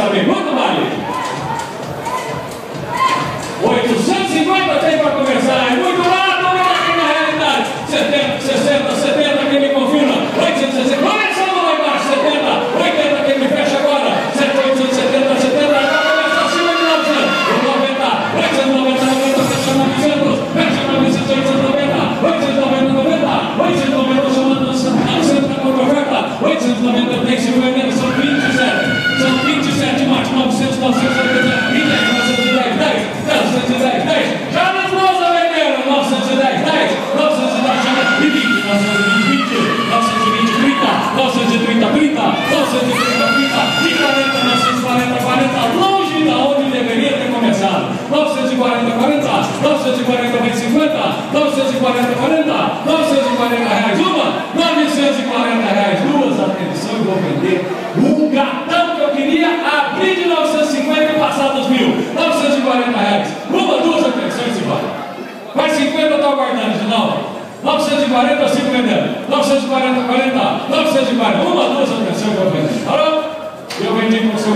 também. Quanto vale? 850 tem para começar. É muito barato, aqui na realidade. 70, 60, 70, quem me confirma. 860, começando lá embaixo. 70, 80, quem me fecha agora. 870, 70, já começa acima de 900. 90, 890, 90, fecha 900. Fecha 900, 890, 890, 90, 890, chamando 900 para contra-oferta. 890 tem se vendendo, são 27. São 27, mate 900, 980, 910, 10. 910, 10, já nas mãos da venderam, 910, 10, 910, já na 20, 920, 920, 30, 930, 30, 930, 30, e 40, 940, 40, longe da onde deveria ter começado. 940, 40, 940, 50, 940, 40, 940 reais uma, 940 reais duas. Atenção, eu vou vender um gatão que eu queria abrir de 950 e passar dos 1.000. 940 reais. Uma, duas, atenções e vai. Vai 50, eu estou aguardando de novo. 940, eu sigo vendendo. 940, 40, 940. Uma, duas, atenção, eu vou vender. Alô? Eu vendi com o seu